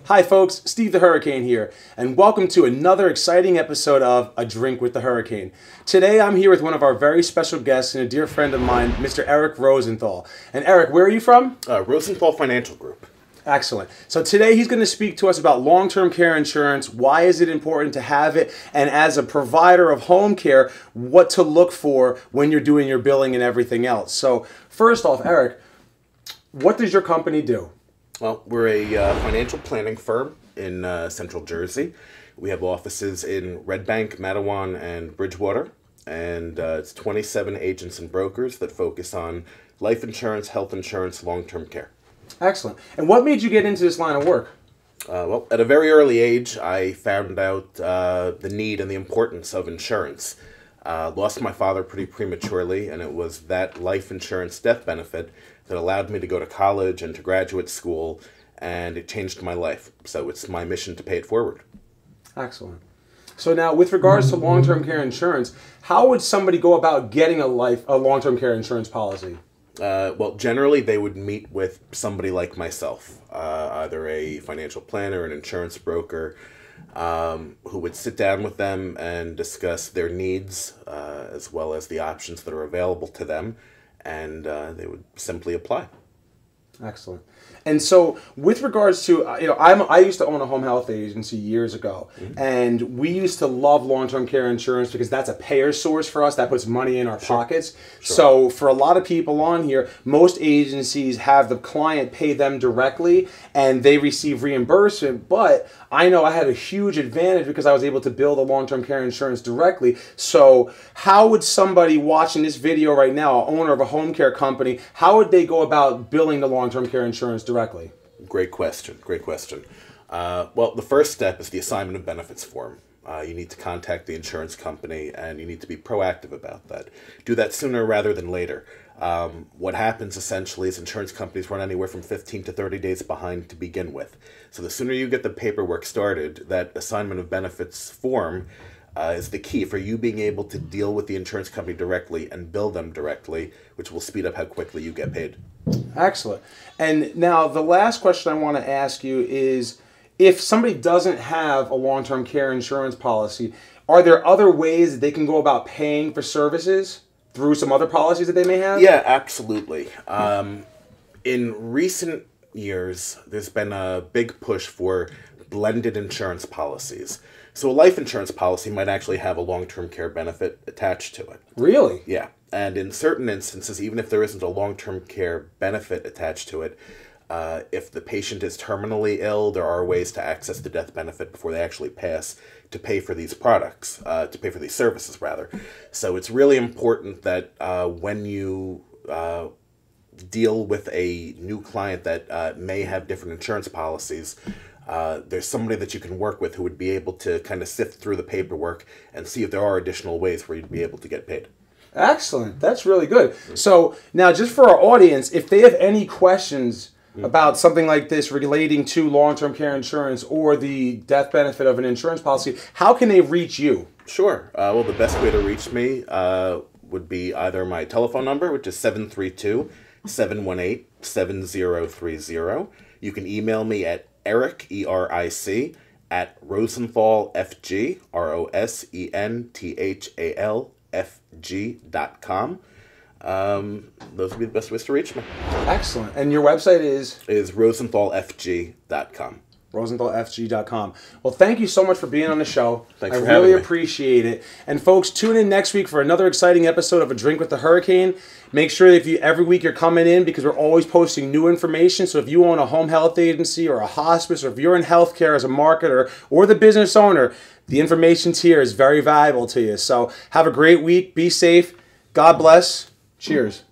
Hi folks, Steve the Hurricane here, and welcome to another exciting episode of A Drink with the Hurricane. Today I'm here with one of our very special guests and a dear friend of mine, Mr. Eric Rosenthal. And Eric, where are you from? Rosenthal Financial Group. Excellent. So today he's going to speak to us about long-term care insurance, why is it important to have it, and as a provider of home care, what to look for when you're doing your billing and everything else. So first off, Eric, what does your company do? Well, we're a financial planning firm in Central Jersey. We have offices in Red Bank, Matawan, and Bridgewater. And it's 27 agents and brokers that focus on life insurance, health insurance, long-term care. Excellent. And what made you get into this line of work? Well, at a very early age, I found out the need and the importance of insurance. Lost my father pretty prematurely, and it was that life insurance death benefit that allowed me to go to college and to graduate school, and it changed my life. So it's my mission to pay it forward. Excellent. So now, with regards to long-term care insurance, how would somebody go about getting a long-term care insurance policy? Well, generally they would meet with somebody like myself, either a financial planner, an insurance broker, who would sit down with them and discuss their needs, as well as the options that are available to them, and they would simply apply. Excellent. And so, with regards to, I used to own a home health agency years ago, and we used to love long-term care insurance because that's a payer source for us. That puts money in our pockets. Sure. So, for a lot of people on here, most agencies have the client pay them directly, and they receive reimbursement. But I know I had a huge advantage because I was able to bill the long-term care insurance directly. So, how would somebody watching this video right now, an owner of a home care company, how would they go about billing the long-term care insurance directly? Great question. Great question. Well, the first step is the assignment of benefits form. You need to contact the insurance company, and you need to be proactive about that. Do that sooner rather than later. What happens essentially is insurance companies run anywhere from 15 to 30 days behind to begin with. So the sooner you get the paperwork started, that assignment of benefits form is the key for you being able to deal with the insurance company directly and bill them directly, which will speed up how quickly you get paid. Excellent. And now the last question I want to ask you is, if somebody doesn't have a long-term care insurance policy, are there other ways that they can go about paying for services through some other policies that they may have? Yeah, absolutely. In recent years, there's been a big push for blended insurance policies. So a life insurance policy might actually have a long-term care benefit attached to it. Really? Yeah. And in certain instances, even if there isn't a long-term care benefit attached to it, if the patient is terminally ill, there are ways to access the death benefit before they actually pass to pay for these products, to pay for these services, rather. So it's really important that when you deal with a new client that may have different insurance policies, there's somebody that you can work with who would be able to kind of sift through the paperwork and see if there are additional ways where you'd be able to get paid. Excellent. That's really good. So now, just for our audience, if they have any questions about something like this relating to long-term care insurance or the death benefit of an insurance policy, how can they reach you? Sure. Well, the best way to reach me would be either my telephone number, which is 732-718-7030. You can email me at Eric, E-R-I-C, at RosenthalFG, ROSENTHALFG.com. Those would be the best ways to reach me. Excellent. And your website is RosenthalFG.com. RosenthalFG.com. Well, thank you so much for being on the show. Thanks for having me. I really appreciate it. And folks, tune in next week for another exciting episode of A Drink with the Hurricane. Make sure that every week you're coming in, because we're always posting new information. So if you own a home health agency or a hospice, or if you're in healthcare as a marketer or the business owner, the information here is very valuable to you. So have a great week. Be safe. God bless. Cheers.